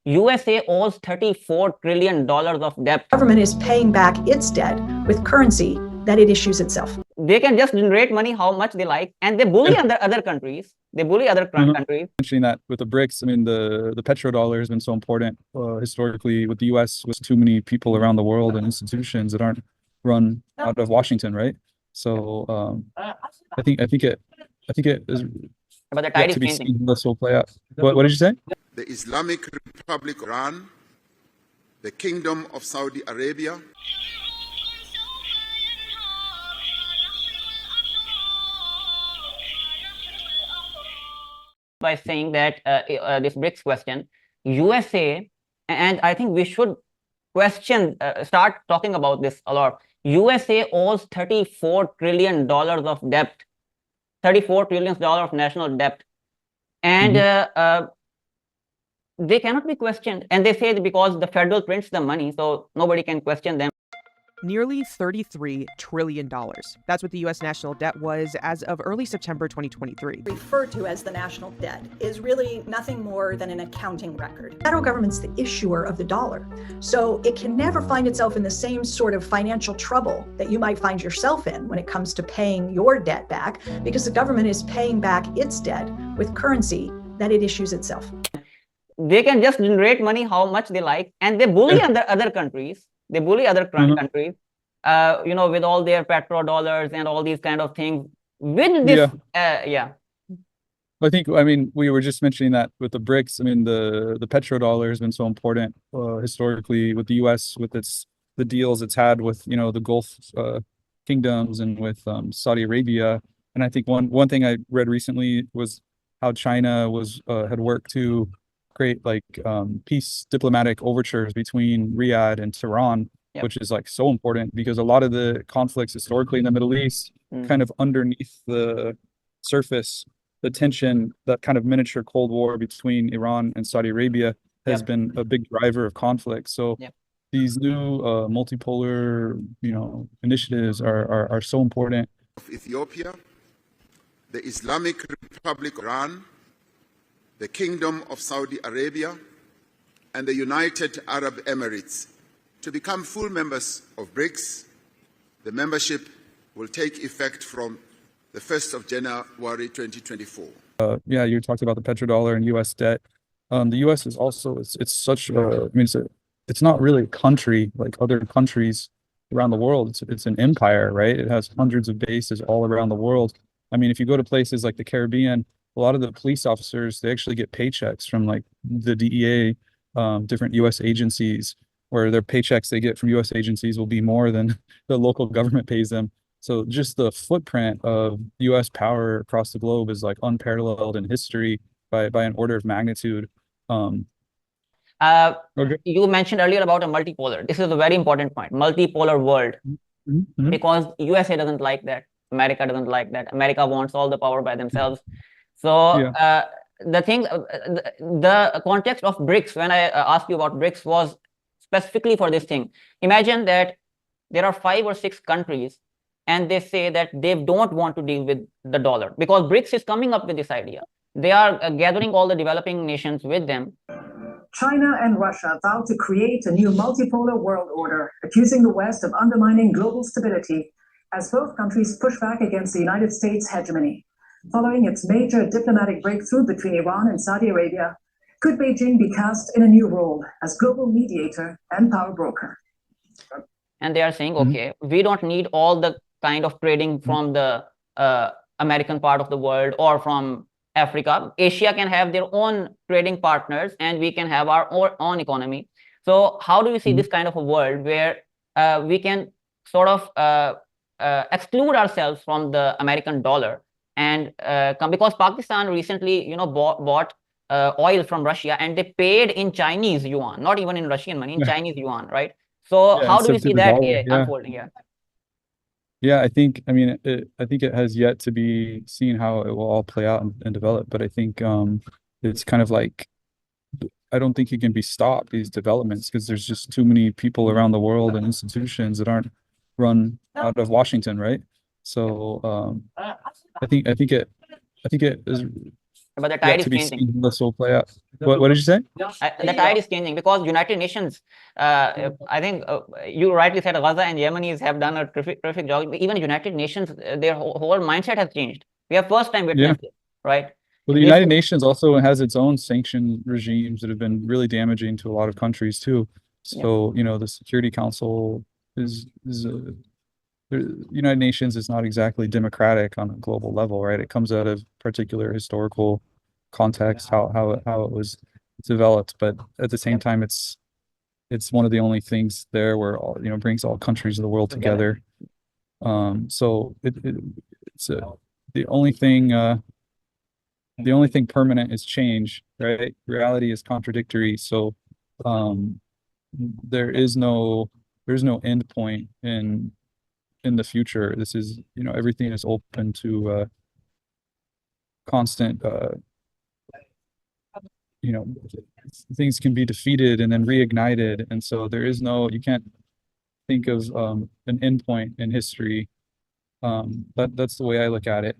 USA owes $34 trillion of debt. The government is paying back its debt with currency that it issues itself. They can just generate money how much they like, and they bully other countries. They bully other countries. Mentioning that with the BRICS, I mean, the petrodollar has been so important historically with the U.S. with too many people around the world and institutions that aren't run out of Washington, right? So I think it is But the tide yet is to be changing. seen how this will play out. What did you say? The Islamic Republic of Iran, the Kingdom of Saudi Arabia, By saying that this BRICS question, USA, and I think we should start talking about this a lot. USA owes $34 trillion of debt, $34 trillion of national debt. And they cannot be questioned. And they say because the federal prints the money, so nobody can question them. Nearly $33 trillion. That's what the U.S. national debt was as of early September 2023. Referred to as the national debt is really nothing more than an accounting record. The federal government's the issuer of the dollar, so it can never find itself in the same sort of financial trouble that you might find yourself in when it comes to paying your debt back, because the government is paying back its debt with currency that it issues itself. They can just generate money how much they like, and they bully other countries. They bully other countries, with all their petrodollars and all these kind of things. With this, I mean, we were just mentioning that with the BRICS. I mean, the petrodollar has been so important historically with the U.S. with the deals it's had with the Gulf kingdoms and with Saudi Arabia. And I think one thing I read recently was how China had worked to create peace diplomatic overtures between Riyadh and Tehran, which is so important because a lot of the conflicts historically in the Middle East, kind of underneath the surface, the tension, that kind of miniature Cold War between Iran and Saudi Arabia has been a big driver of conflict. So these new multipolar initiatives are so important. Ethiopia, the Islamic Republic of Iran, the Kingdom of Saudi Arabia, and the United Arab Emirates to become full members of BRICS. The membership will take effect from the 1st of January 2024. You talked about the petrodollar and U.S. debt. The U.S. is also, it's such a, it's not really a country like other countries around the world. It's an empire, right? It has hundreds of bases all around the world. I mean, if you go to places like the Caribbean, a lot of the police officers, they actually get paychecks from the DEA, different U.S. agencies, where their paychecks they get from U.S. agencies will be more than the local government pays them. So just the footprint of U.S. power across the globe is unparalleled in history by an order of magnitude. You mentioned earlier about a multipolar. This is a very important point. Multipolar world, because USA doesn't like that. America doesn't like that. America wants all the power by themselves. So the context of BRICS, when I asked you about BRICS, was specifically for this thing. Imagine that there are 5 or 6 countries, and they say that they don't want to deal with the dollar because BRICS is coming up with this idea. They are gathering all the developing nations with them. China and Russia vowed to create a new multipolar world order, accusing the West of undermining global stability as both countries push back against the United States hegemony. Following its major diplomatic breakthrough between Iran and Saudi Arabia, could Beijing be cast in a new role as global mediator and power broker? And they are saying, okay, we don't need all the kind of trading from the American part of the world or from Africa. Asia can have their own trading partners and we can have our own economy. So how do you see this kind of a world where we can sort of exclude ourselves from the American dollar? And because Pakistan recently, bought oil from Russia, and they paid in Chinese yuan, not even in Russian money, in Chinese yuan, right? So how do we see that unfolding? I think it has yet to be seen how it will all play out and develop. But I think it's kind of I don't think it can be stopped, these developments, because there's just too many people around the world and institutions that aren't run out of Washington, right? So I think it is. but the Yet tide to is be changing. seen. This will play out. What did you say? The tide is changing because United Nations, I think you rightly said Gaza and Yemenis have done a terrific job. Even United Nations, their whole mindset has changed. We have first time witnessed it, right? Well, the This- United Nations also has its own sanction regimes that have been really damaging to a lot of countries too. So, you know, the Security Council is the United Nations is not exactly democratic on a global level, right? It comes out of particular historical context, how it was developed, but at the same time, it's one of the only things there where all, you know, brings all countries of the world together. So it's the only thing permanent is change, right? Reality is contradictory. So there's no end point in the future. This is, you know, everything is open to constant you know, things can be defeated and then reignited, and so there is no, you can't think of an end point in history. That's the way I look at it.